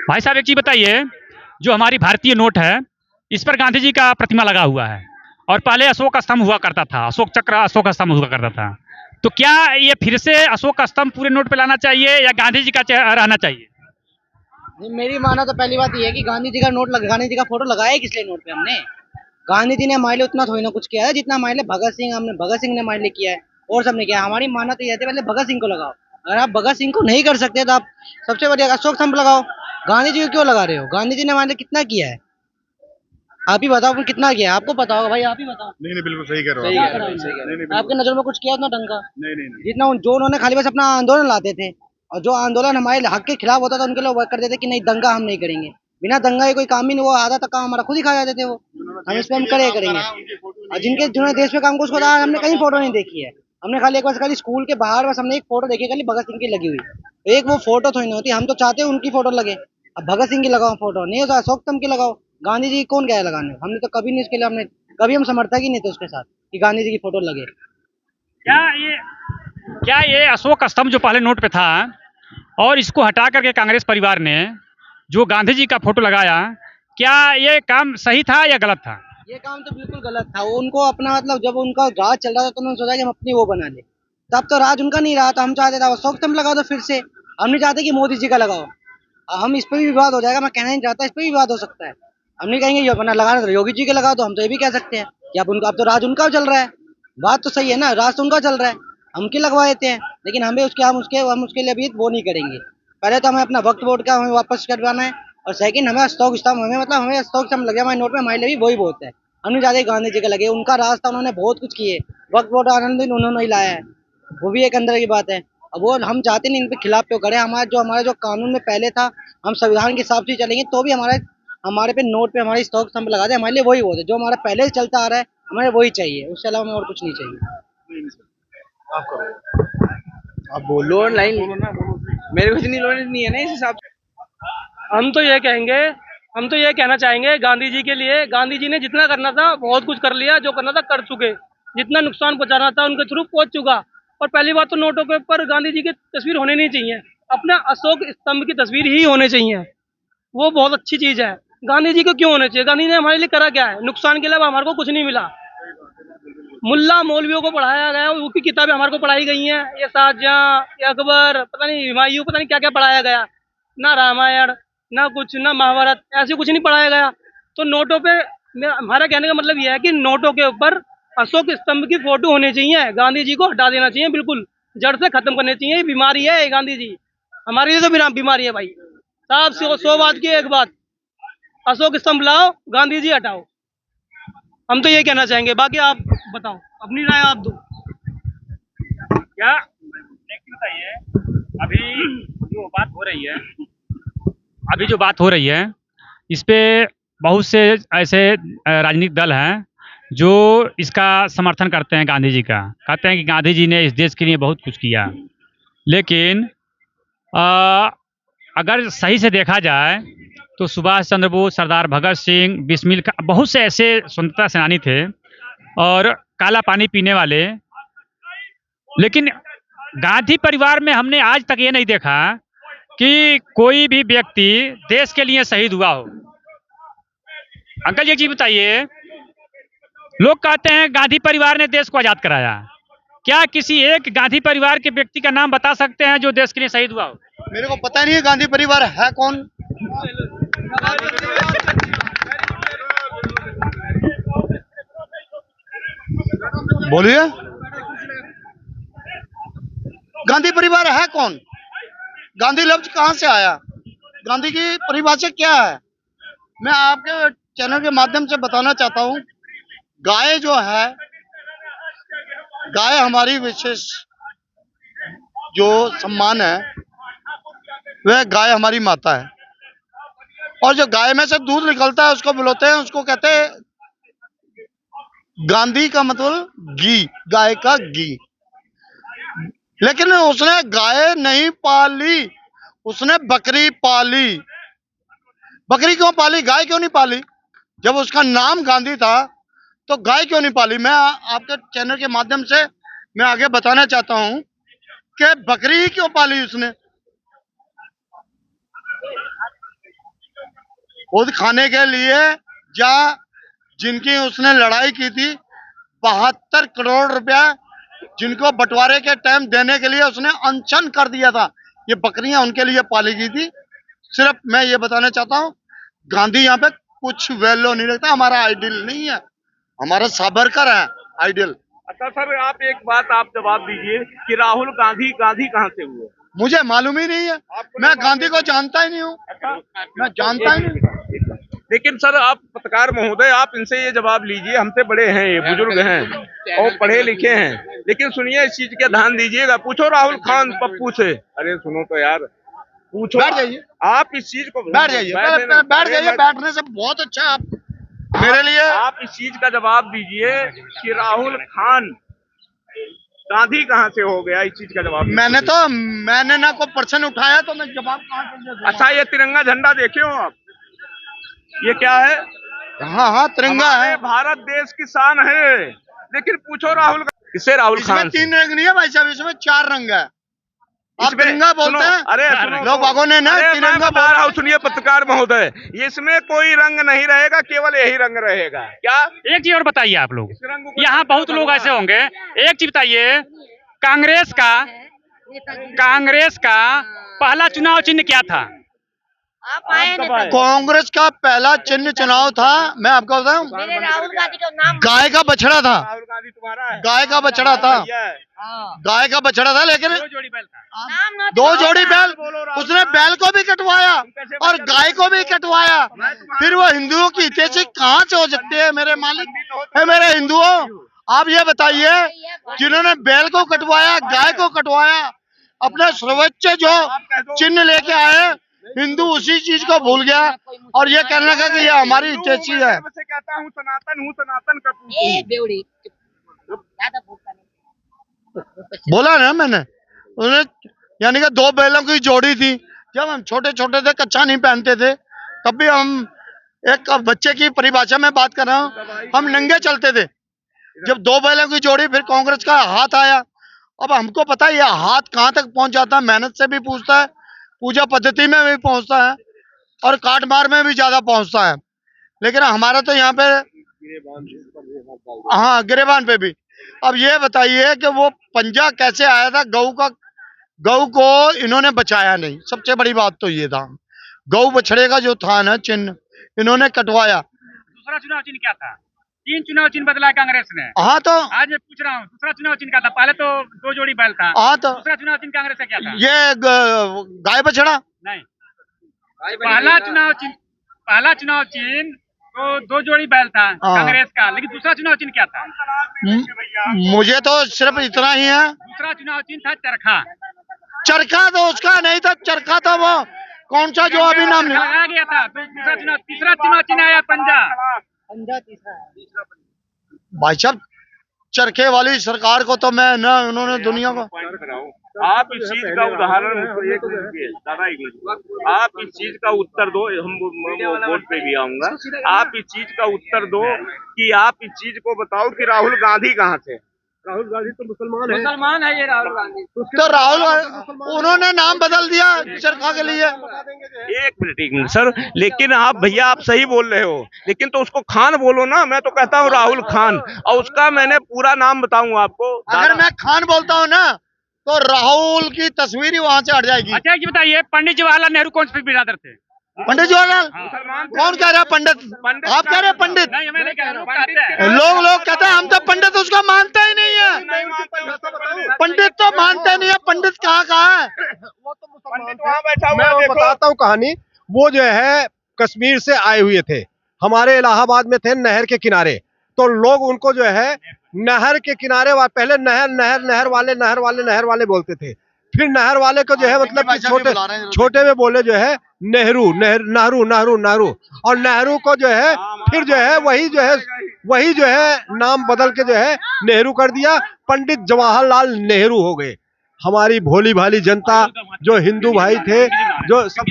भाई साहब एक चीज बताइए, जो हमारी भारतीय नोट है, इस पर गांधी जी का प्रतिमा लगा हुआ है और पहले अशोक स्तंभ हुआ करता था, अशोक चक्र, अशोक स्तंभ हुआ करता था। तो क्या ये फिर से अशोक स्तंभ पूरे नोट पे लाना चाहिए या गांधी जी का रहना चाहिए? नहीं, मेरी माना तो पहली बात ये है कि गांधी जी का फोटो लगाया है किस लिए नोट पे हमने। गांधी जी ने हमारे लिए उतना थोड़ी ना कुछ किया है जितना हमारे लिए भगत सिंह ने हमारे लिए किया है और सबने किया है। हमारी माना तो ये है पहले भगत सिंह को लगाओ। अगर आप भगत सिंह को नहीं कर सकते तो आप सबसे बढ़िया अशोक स्तंभ लगाओ। गांधी जी को क्यों लगा रहे हो? गांधी जी ने हमारे लिए कितना किया है? आप ही बताओ कितना किया है? आपको पता होगा भाई, आप ही बताओ। नहीं नहीं, बिल्कुल सही कह रहे हो सही आप। कह रहे हो, सही कह रहे हो। नहीं नहीं, आपके नजर में कुछ किया उतना ढंग का? नहीं नहीं नहीं। जितना जो उन्होंने खाली बस अपना आंदोलन लाते थे, और जो आंदोलन हमारे हक के खिलाफ होता था उनके लिए वो करते थे कि नहीं दंगा हम नहीं करेंगे। बिना दंगा के कोई काम ही नहीं, वो आधा तक काम हमारा खुद ही खा जाते थे वो। हम इस पे हम करे करेंगे। और जिन्होंने देश पे काम को उसको हमने कहीं फोटो नहीं देखी है। हमने खाली एक बार खाली स्कूल के बाहर बस हमने एक फोटो देखी खाली भगत सिंह की लगी हुई। एक वो फोटो थोड़ी ना होती, हम तो चाहते हैं उनकी फोटो लगे। अब भगत सिंह की लगाओ फोटो, नहीं हो तो अशोक स्तंभ की लगाओ। गांधी जी की कौन गया लगाने? हमने तो कभी नहीं उसके लिए, हमने कभी हम समर्थक ही नहीं थे उसके साथ कि गांधी जी की फोटो लगे। क्या ये क्या ये अशोक स्तंभ जो पहले नोट पे था और इसको हटा करके कांग्रेस परिवार ने जो गांधी जी का फोटो लगाया, क्या ये काम सही था या गलत था? ये काम तो बिल्कुल गलत था। वो उनको अपना मतलब जब उनका राज चल रहा था तो उन्होंने सोचा कि हम अपनी वो बना ले। तब तो राज उनका नहीं रहा था। हम चाहते थे अशोक स्तंभ लगा दो फिर से। हम नहीं चाहते कि मोदी जी का लगाओ। हम इस पे भी विवाद हो जाएगा, मैं कहना नहीं चाहता, इस पे भी विवाद हो सकता है। हम नहीं कहेंगे ये अपना लगाना तो योगी जी के लगा दो, हम तो ये भी कह सकते हैं कि अब उनका अब तो राज उनका चल रहा है। बात तो सही है ना, राज तो उनका चल रहा है, हम क्यों लगवा देते हैं? लेकिन हम उसके लिए अभी वो नहीं करेंगे। पहले तो हमें अपना वक्त वोट का हमें वापस करवाना है, और सेकंड हमें अशोक स्तंभ, हमें अशोक स्तंभ लगे हमारे नोट में, हमारे लिए भी वही बहुत है। हम नहीं चाहते गांधी जी का लगे, उनका राज था, उन्होंने बहुत कुछ किए। वक्त वोट आनंद उन्होंने ही लाया है, वो भी एक अंदर की बात है। अब वो हम चाहते नहीं इन पे खिलाफ क्यों करें। हमारा जो कानून में पहले था, हम संविधान के हिसाब से चलेंगे तो भी हमारे पे नोट पे हमारी स्टॉक स्तंभ लगा दे, हमारे लिए वही बहुत है। जो हमारा पहले से चलता आ रहा है हमें वही चाहिए, उससे अलावा हमें और कुछ नहीं चाहिए। आप करो। अब बोलो ऑनलाइन। मेरे कुछ नहीं नॉलेज नहीं है ना इस हिसाब से। हम तो ये कहेंगे, हम तो ये कहना चाहेंगे गांधी जी के लिए, गांधी जी ने जितना करना था बहुत कुछ कर लिया, जो करना था कर चुके। जितना नुकसान पहुंचाना था उनके थ्रू पहुंच चुका। और पहली बात तो नोटों के ऊपर गांधी जी की तस्वीर होनी नहीं चाहिए, अपना अशोक स्तंभ की तस्वीर ही होने चाहिए। वो बहुत अच्छी चीज है। गांधी जी को क्यों होने चाहिए? गांधी जी ने हमारे लिए करा क्या है? नुकसान के अलावा हमारे को कुछ नहीं मिला। मुल्ला मौलवियों को पढ़ाया गया, उनकी किताबें हमारे को पढ़ाई गई हैं, ये शाहजहां, ये अकबर, पता नहीं हुमायूं, पता नहीं क्या क्या पढ़ाया गया। ना रामायण, ना कुछ, ना महाभारत, ऐसे कुछ नहीं पढ़ाया गया। तो नोटों पे हमारा कहने का मतलब यह है कि नोटों के ऊपर अशोक स्तंभ की फोटो होनी चाहिए। गांधी जी को हटा देना चाहिए, बिल्कुल जड़ से खत्म करनी चाहिए। ये बीमारी है ये गांधी जी, हमारे लिए तो बीमारी है भाई साहब। 100 बात की एक बात, अशोक स्तंभ लाओ, गांधी जी हटाओ। हम तो ये कहना चाहेंगे, बाकी आप बताओ, अपनी राय आप दो। क्या एक चीज बताइए, अभी जो बात हो रही है अभी जो बात हो रही है इस पे बहुत से ऐसे राजनीतिक दल हैं जो इसका समर्थन करते हैं, गांधी जी का कहते हैं कि गांधी जी ने इस देश के लिए बहुत कुछ किया। लेकिन अ, अगर सही से देखा जाए तो सुभाष चंद्र बोस, सरदार भगत सिंह, बिस्मिल का बहुत से ऐसे स्वतंत्रता सेनानी थे और काला पानी पीने वाले। लेकिन गांधी परिवार में हमने आज तक ये नहीं देखा कि कोई भी व्यक्ति देश के लिए शहीद हुआ हो। अंकल ये चीज बताइए, लोग कहते हैं गांधी परिवार ने देश को आजाद कराया, क्या किसी एक गांधी परिवार के व्यक्ति का नाम बता सकते हैं जो देश के लिए शहीद हुआ हो? मेरे को पता नहीं है गांधी परिवार है कौन। बोलिए, गांधी परिवार है कौन? गांधी लफ्ज कहाँ से आया? गांधी की परिभाषा क्या है? मैं आपके चैनल के माध्यम से बताना चाहता हूँ। गाय जो है, गाय हमारी विशेष जो सम्मान है, वह गाय हमारी माता है। और जो गाय में से दूध निकलता है उसको बुलाते हैं, उसको कहते हैं गांधी का मतलब घी, गाय का घी। लेकिन उसने गाय नहीं पाली, उसने बकरी पाली। बकरी क्यों पाली, गाय क्यों नहीं पाली? जब उसका नाम गांधी था तो गाय क्यों नहीं पाली? मैं आपके चैनल के माध्यम से मैं आगे बताना चाहता हूं कि बकरी ही क्यों पाली उसने। खुद खाने के लिए, या जिनकी उसने लड़ाई की थी 72 करोड़ रुपया जिनको बंटवारे के टाइम देने के लिए उसने अनशन कर दिया था, ये बकरियां उनके लिए पाली गई थी। सिर्फ मैं ये बताना चाहता हूँ, गांधी यहाँ पे कुछ वैल्यू नहीं रखता, हमारा आइडियल नहीं है, हमारा सावरकर है आइडियल। अच्छा सर, आप एक बात आप जवाब दीजिए कि राहुल गांधी कहाँ से हुए? मुझे मालूम ही नहीं है, मैं गांधी को जानता ही नहीं हूँ, मैं जानता ही नहीं। लेकिन सर आप पत्रकार महोदय, आप इनसे ये जवाब लीजिए, हमसे बड़े हैं, ये बुजुर्ग हैं और पढ़े लिखे हैं, लेकिन सुनिए इस चीज का ध्यान दीजिएगा। पूछो राहुल खान पप्पू से, अरे सुनो तो यार, पूछो। बैठ जाइए, आप इस चीज को बैठ जाइए, बैठ जाइए, बैठने से बहुत अच्छा आप मेरे लिए। आप इस चीज का जवाब दीजिए कि राहुल खान गांधी कहाँ से हो गया, इस चीज का जवाब। मैंने ना कोई प्रश्न उठाया तो मैं जवाब कहाँ से दूंगा? अच्छा, ये तिरंगा झंडा देखे हो आप, ये क्या है? हाँ तिरंगा है, भारत देश की शान है। लेकिन पूछो राहुल, किसे राहुल खान? 3 रंग नहीं है भाई साहब, इसमें 4 रंग है। आप तिरंगा बोलते हैं, अरे सुनो, लोग बागों ने ना तिरंगा बता रहा हूँ, सुनिए पत्रकार महोदय, इसमें कोई रंग नहीं रहेगा, केवल यही रंग रहेगा। क्या? एक चीज और बताइए आप लोग, यहाँ बहुत लोग ऐसे होंगे, एक चीज बताइए, कांग्रेस का पहला चुनाव चिन्ह क्या था? कांग्रेस का पहला चिन्ह चुनाव था, मैं आपको बताऊं, राहुल गांधी का नाम गाय का बछड़ा था, राहुल गांधी तुम्हारा है? गाय का बछड़ा था, गाय का बछड़ा था, लेकिन 2 जोड़ी बैल था। नाम 2 जोड़ी बैल, उसने बैल को भी कटवाया और गाय को भी कटवाया। फिर वो हिंदुओं की हितैषी कहाँ से हो सकते हैं मेरे मालिक? है मेरे हिंदुओं, आप ये बताइए, जिन्होंने बैल को कटवाया, गाय को कटवाया, अपने सर्वोच्च जो चिन्ह लेके आए, हिंदू उसी चीज को भूल गया और ये कहने लगा कि ये हमारी हितैषी है। मैं कहता हूँ सनातन का ए बेवड़ी ज्यादा बोलता नहीं। बोला ना मैंने, उन्हें यानी कि 2 बैलों की जोड़ी थी। जब हम छोटे छोटे थे, कच्छा नहीं पहनते थे, तब भी हम, एक बच्चे की परिभाषा में बात कर रहा हूँ, हम नंगे चलते थे। जब 2 बैलों की जोड़ी, फिर कांग्रेस का हाथ आया। अब हमको पता है ये हाथ कहाँ तक पहुंच जाता है, मेहनत से भी पूछता है, पूजा पद्धति में भी पहुंचता है और काट मार में भी ज्यादा पहुंचता है। लेकिन हमारा तो यहाँ पे, हाँ गिरेबान पे भी। अब ये बताइए कि वो पंजा कैसे आया था? गऊ को इन्होंने बचाया नहीं, सबसे बड़ी बात तो ये था। गऊ बछड़े का जो था ना चिन्ह, इन्होंने कटवाया। दूसरा चुनाव चिन्ह क्या था? 3 चुनाव चिन्ह बदला कांग्रेस ने। हाँ तो आज मैं पूछ रहा हूँ, दूसरा चुनाव चिन्ह क्या था? पहले तो 2 जोड़ी बैल था। हाँ तो दूसरा चुनाव चिन्ह कांग्रेस का क्या था? ये गाय बछड़ा नहीं, पहला चुनाव चिन्ह तो 2 जोड़ी बैल था कांग्रेस का, लेकिन दूसरा चुनाव चिन्ह क्या था? मुझे तो सिर्फ इतना ही है, दूसरा चुनाव चिन्ह था चरखा। चरखा तो उसका नहीं था, चरखा तो वो कौन सा जो अभी नाम नहीं लगाया गया था। तीसरा चुनाव चिन्ह आया पंजा। भाई साहब, चरखे वाली सरकार को तो मैं ना, उन्होंने दुनिया को, आप इस चीज का उदाहरण, आप इस चीज का उत्तर दो, हम वोट पे भी आऊंगा, आप इस चीज का उत्तर दो कि आप इस चीज को बताओ कि राहुल गांधी कहाँ से? राहुल गांधी तो मुसलमान है ये राहुल गांधी। तो राहुल, उन्होंने नाम बदल दिया चरखा के लिए। एक मिनट सर, लेकिन आप भैया आप सही बोल रहे हो, लेकिन तो उसको खान बोलो ना। मैं तो कहता हूँ राहुल खान, और उसका मैंने पूरा नाम बताऊं आपको। अगर मैं खान बोलता हूँ ना, तो राहुल की तस्वीर ही वहाँ से हट जाएगी। अच्छा ये बताइए, पंडित जवाहरलाल नेहरू कौन से बिरादर थे? पंडित जवाहरलाल? कौन कह रहा है पंडित? आप कह रहे हैं पंडित? नहीं, मैं नहीं कह रहा हूँ। लोग कहते हैं हम तो पंडित उसका मानते ही नहीं है। पंडित तो मानते नहीं है, पंडित कहाँ है? पंडित वहाँ बैठा हुआ मैं है, देखो। बताता हूँ कहानी। वो जो है कश्मीर से आए हुए थे, हमारे इलाहाबाद में थे नहर के किनारे। तो लोग उनको जो है नहर के किनारे पहले नहर वाले बोलते थे। फिर नहर वाले को जो है मतलब कि छोटे में बोले जो है नेहरू, नाहरू, और नेहरू को जो है फिर जो है वही जो है नाम बदल के जो है नेहरू कर दिया, पंडित जवाहरलाल नेहरू हो गए। हमारी भोली भाली जनता जो हिंदू भाई थे, जो सब